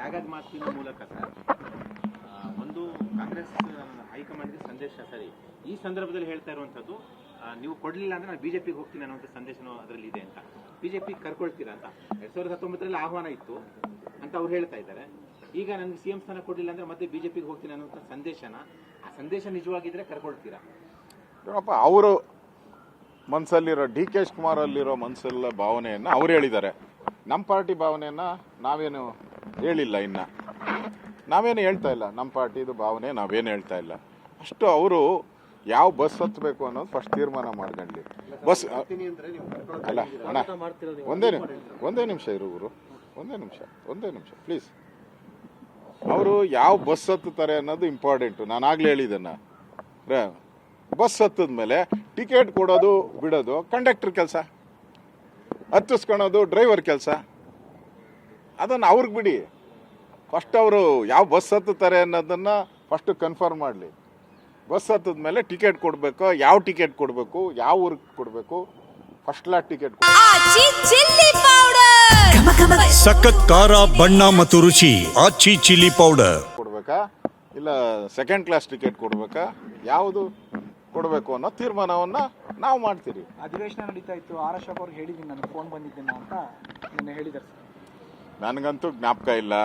ತ್ಯಾಗದ ಮಾತಿನ ಮೂಲಕ ಸರ್ ಒಂದು ಕಾಂಗ್ರೆಸ್ ಹೈಕಮಾಂಡ್ಗೆ ಸಂದೇಶ ಸರಿ ಈ ಸಂದರ್ಭದಲ್ಲಿ ಹೇಳ್ತಾ ಇರುವಂತದ್ದು ನೀವು ಕೊಡ್ಲಿಲ್ಲ ಅಂದ್ರೆ ನಾನು ಬಿಜೆಪಿಗೆ ಹೋಗ್ತೀನಿ ಅನ್ನುವಂಥ ಸಂದೇಶನೂ ಅದರಲ್ಲಿ ಇದೆ ಅಂತ. ಬಿಜೆಪಿ ಕರ್ಕೊಳ್ತೀರಾ ಅಂತ 2019ರಲ್ಲಿ ಆಹ್ವಾನ ಇತ್ತು ಅಂತ ಅವ್ರು ಹೇಳ್ತಾ ಇದ್ದಾರೆ. ಈಗ ನನಗೆ ಸಿಎಂ ಸ್ಥಾನ ಕೊಡ್ಲಿಲ್ಲ ಅಂದ್ರೆ ಮತ್ತೆ ಬಿಜೆಪಿಗೆ ಹೋಗ್ತೀನಿ ಅನ್ನುವಂಥ ಸಂದೇಶನ, ಆ ಸಂದೇಶ ನಿಜವಾಗಿದ್ರೆ ಕರ್ಕೊಳ್ತೀರಾ? ನೋಡಪ್ಪ, ಅವರು ಮನಸ್ಸಲ್ಲಿರೋ ಡಿ.ಕೆ. ಶಿವಕುಮಾರ್ ಅಲ್ಲಿರೋ ಮನಸ್ಸಲ್ಲ ಭಾವನೆಯನ್ನು ಅವ್ರು ಹೇಳಿದ್ದಾರೆ. ನಮ್ಮ ಪಾರ್ಟಿ ಭಾವನೆಯನ್ನ ನಾವೇನು ಹೇಳಿಲ್ಲ, ನಾವೇನು ಹೇಳ್ತಾ ಇಲ್ಲ. ನಮ್ಮ ಪಾರ್ಟಿದು ಭಾವನೆ ನಾವೇನು ಹೇಳ್ತಾ ಇಲ್ಲ. ಅಷ್ಟು ಅವರು ಯಾವ ಬಸ್ ಹತ್ತಬೇಕು ಅನ್ನೋದು ಫಸ್ಟ್ ತೀರ್ಮಾನ ಮಾಡ್ಕೊಂಡ್ಲಿ. ಬಸ್ ಅಲ್ಲ ಅಣ್ಣ, ಒಂದೇ ನಿಮಿಷ ಇರು ಗುರು, ಒಂದೇ ನಿಮಿಷ ಪ್ಲೀಸ್. ಅವರು ಯಾವ ಬಸ್ ಹತ್ತುತ್ತಾರೆ ಅನ್ನೋದು ಇಂಪಾರ್ಟೆಂಟು. ನಾನು ಆಗ್ಲೇ ಹೇಳಿದ್ದನ್ನ, ಬಸ್ ಹತ್ತದ್ಮೇಲೆ ಟಿಕೆಟ್ ಕೊಡೋದು ಬಿಡೋದು ಕಂಡಕ್ಟರ್ ಕೆಲಸ, ಹತ್ತಿಸ್ಕೊಳೋದು ಡ್ರೈವರ್ ಕೆಲಸ. ಅದನ್ನು ಅವ್ರಿಗೆ ಬಿಡಿ. ಫಸ್ಟ್ ಅವರು ಯಾವ ಬಸ್ ಹತ್ತುತ್ತಾರೆ ಅನ್ನೋದನ್ನ ಫಸ್ಟ್ ಕನ್ಫರ್ಮ್ ಮಾಡಲಿ. ಬಸ್ ಹತ್ತದ್ಮೇಲೆ ಟಿಕೆಟ್ ಕೊಡಬೇಕು, ಯಾವ ಟಿಕೆಟ್ ಕೊಡಬೇಕು, ಯಾವ ಊರಿಗೆ ಕೊಡಬೇಕು, ಫಸ್ಟ್ ಕ್ಲಾಸ್ ಟಿಕೆಟ್ ಸಖತ್ ಖಾರ ಬಣ್ಣ ಮತ್ತು ರುಚಿ ಆಚಿ ಚಿಲ್ಲಿ ಪೌಡರ್ ಕೊಡ್ಬೇಕಾ, ಇಲ್ಲ ಸೆಕೆಂಡ್ ಕ್ಲಾಸ್ ಟಿಕೆಟ್ ಕೊಡ್ಬೇಕಾ, ಯಾವುದು ಕೊಡಬೇಕು ಅನ್ನೋ ತೀರ್ಮಾನವನ್ನ ನಾವು ಮಾಡ್ತೀರಿ. ಅಧಿವೇಶನ ನಡೀತಾ ಇತ್ತು, ಆರ್ ಅಶೋಕ್ ಅವ್ರಿಗೆ ಹೇಳಿದ್ದೀನಿ, ನನಗೆ ಫೋನ್ ಬಂದಿದ್ದೇನೆ ಅಂತ ನಿನ್ನೆ ಹೇಳಿದ್ದಾರೆ ಸರ್. ನನಗಂತೂ ಜ್ಞಾಪಕ ಇಲ್ಲ.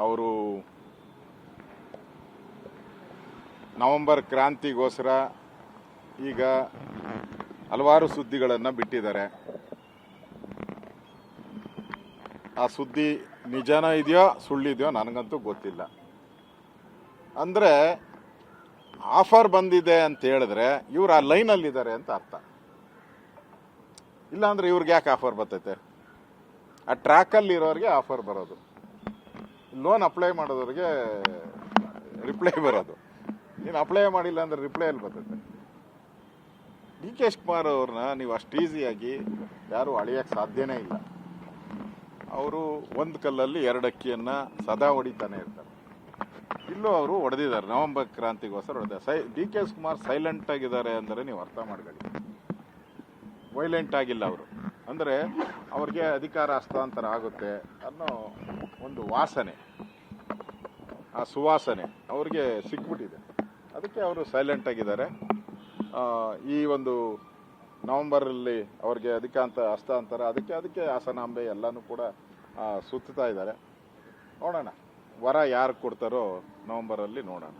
ಅವರು ನವೆಂಬರ್ ಕ್ರಾಂತಿಗೋಸ್ಕರ ಈಗ ಹಲವಾರು ಸುದ್ದಿಗಳನ್ನು ಬಿಟ್ಟಿದ್ದಾರೆ. ಆ ಸುದ್ದಿ ನಿಜನೋ ಇದೆಯೋ ಸುಳ್ಳಿದೆಯೋ ನನಗಂತೂ ಗೊತ್ತಿಲ್ಲ. ಅಂದರೆ ಆಫರ್ ಬಂದಿದೆ ಅಂತ ಹೇಳಿದ್ರೆ ಇವ್ರು ಆ ಲೈನಲ್ಲಿದ್ದಾರೆ ಅಂತ ಅರ್ಥ. ಇಲ್ಲಾಂದ್ರೆ ಇವ್ರಿಗೆ ಯಾಕೆ ಆಫರ್ ಬರ್ತೈತೆ? ಆ ಟ್ರ್ಯಾಕಲ್ಲಿ ಇರೋರಿಗೆ ಆಫರ್ ಬರೋದು, ಲೋನ್ ಅಪ್ಲೈ ಮಾಡೋದವ್ರಿಗೆ ರಿಪ್ಲೈ ಬರೋದು. ನೀನು ಅಪ್ಲೈ ಮಾಡಿಲ್ಲ ಅಂದ್ರೆ ರಿಪ್ಲೈ ಎಲ್ಲಿ ಬರ್ತೈತೆ? ಡಿ.ಕೆ. ಶಿವಕುಮಾರ್ ಅವ್ರನ್ನ ನೀವು ಅಷ್ಟು ಈಸಿಯಾಗಿ ಯಾರು ಅಳಿಯೋಕ್ಕೆ ಸಾಧ್ಯನೇ ಇಲ್ಲ. ಅವರು ಒಂದು ಕಲ್ಲಲ್ಲಿ ಎರಡು ಅಕ್ಕಿಯನ್ನು ಸದಾ ಹೊಡಿತಾನೆ ಇರ್ತಾರೆ. ಇಲ್ಲೂ ಅವರು ಹೊಡೆದಿದ್ದಾರೆ, ನವೆಂಬರ್ ಕ್ರಾಂತಿಗೋಸ್ಕರ ಹೊಡೆದ. ಡಿ.ಕೆ. ಶಿವಕುಮಾರ್ ಸೈಲೆಂಟ್ ಆಗಿದ್ದಾರೆ ಅಂದರೆ ನೀವು ಅರ್ಥ ಮಾಡ್ಕೊಳ್ಳಿ. ವೈಲೆಂಟ್ ಆಗಿಲ್ಲ ಅವರು. ಅಂದರೆ ಅವ್ರಿಗೆ ಅಧಿಕಾರ ಹಸ್ತಾಂತರ ಆಗುತ್ತೆ ಅನ್ನೋ ಒಂದು ವಾಸನೆ, ಆ ಸುವಾಸನೆ ಅವ್ರಿಗೆ ಸಿಕ್ಬಿಟ್ಟಿದೆ. ಅದಕ್ಕೆ ಅವರು ಸೈಲೆಂಟ್ ಆಗಿದ್ದಾರೆ. ಈ ಒಂದು ನವೆಂಬರಲ್ಲಿ ಅವ್ರಿಗೆ ಹಸ್ತಾಂತರ, ಅದಕ್ಕೆ ಹಾಸನಾಂಬೆ ಎಲ್ಲನೂ ಕೂಡ ಸುತ್ತಾ ಇದ್ದಾರೆ. ನೋಡೋಣ, ವರ ಯಾರು ಕೊಡ್ತಾರೋ ನವೆಂಬರಲ್ಲಿ ನೋಡೋಣ.